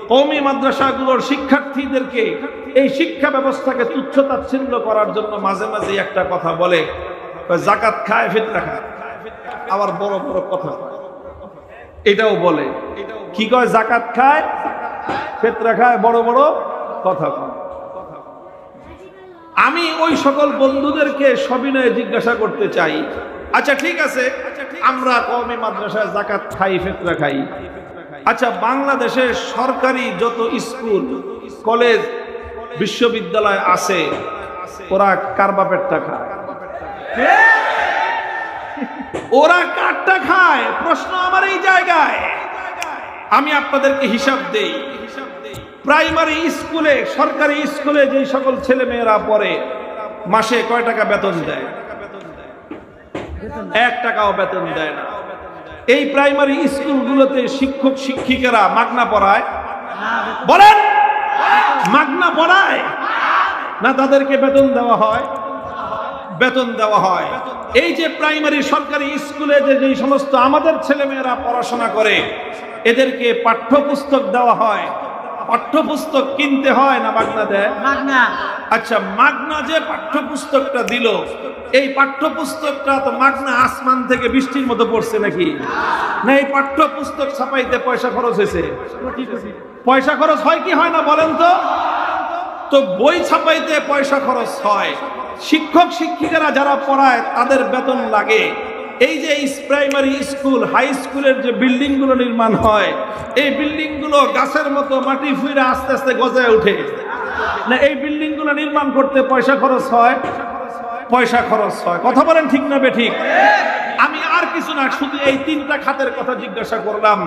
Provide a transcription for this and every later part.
কওমি মাদ্রাসাগুলোর শিক্ষার্থীদেরকে এই শিক্ষা ব্যবস্থাকে তুচ্ছ তাচ্ছিল্য করার জন্য মাঝে মাঝে একটা কথা বলে, যাকাত খায় ফিতরা খায়, আবার বড় বড় কথা এটাও বলে। কি কয়? যাকাত খায় ফিতরা খায়, বড় বড় কথা কয়। আমি ওই সকল বন্ধুদেরকে সবিনয়ে জিজ্ঞাসা করতে চাই, আচ্ছা ঠিক আছে, আমরা কওমি মাদ্রাসায় যাকাত খাই ফিতরা খাই, আচ্ছা বাংলাদেশের সরকারি যত স্কুল কলেজ বিশ্ববিদ্যালয় আছে ওরা কার বাপের টাকা? ওরা কারটা খায়? প্রশ্ন আমার এই জায়গায়। আমি আপনাদেরকে হিসাব দেই, প্রাইমারি স্কুলে, সরকারি স্কুলে যে সকল ছেলে মেয়েরা পড়ে মাসে কয় টাকা বেতন দেয়? 1 টাকাও বেতন দেয় না। এই প্রাইমারি স্কুলগুলোতে শিক্ষক শিক্ষিকারা মাগনা পড়ায়? বলেন, মাগনা পড়ায় না তাদেরকে বেতন দেওয়া হয়? বেতন দেওয়া হয়। এই যে প্রাইমারি সরকারি স্কুলে যে সমস্ত আমাদের ছেলেমেয়েরা পড়াশোনা করে এদেরকে পাঠ্যপুস্তক দেওয়া হয়, পাঠ্যপুস্তক কিনতে হয় না মাগনা দেয়? মাগনা। আচ্ছা, মাগনা যে পাঠ্যপুস্তকটা দিল, এই পাঠ্যপুস্তকটা তো মাগনা আসমান থেকে বৃষ্টির মতো পড়ছে নাকি? না, এই পাঠ্যপুস্তক ছাপাইতে পয়সা খরচ হয়েছে। পয়সা খরচ হয় কি হয় না বলেন তো? তো বই ছাপাইতে পয়সা খরচ হয়, শিক্ষক শিক্ষিকারা যারা পড়ায় তাদের বেতন লাগে। এই যে প্রাইমারি স্কুল, হাই স্কুলের যে বিল্ডিং গুলো নির্মাণ হয়, এই বিল্ডিং গুলো গাছের মতো মাটি ফুইরা আস্তে আস্তে গজায় ওঠে না? এই বিল্ডিং গুলো নির্মাণ করতে পয়সা খরচ হয়, পয়সা খরচ হয়। কথা বলেন ঠিক না বেঠিক? আমি আর কিছু না, শুধু এই 3টা খাতের কথা জিজ্ঞাসা করলাম।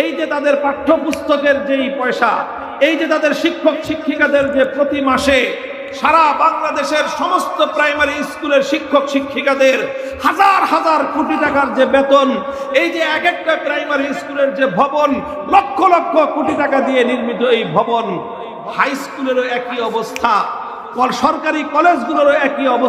এই যে তাদের পাঠ্যপুস্তকের যেই পয়সা, এই যে তাদের শিক্ষক শিক্ষিকাদের যে প্রতি মাসে সারা বাংলাদেশের সমস্ত প্রাইমারি স্কুলের শিক্ষক শিক্ষিকাদের হাজার হাজার কোটি টাকার যে বেতন, এই যে এক একটা প্রাইমারি স্কুলের যে ভবন, লক্ষ লক্ষ কোটি টাকা দিয়ে নির্মিত এই ভবন, হাই স্কুলেরও একই অবস্থা, সরকারি কলেজগুলোরও একই অবস্থা।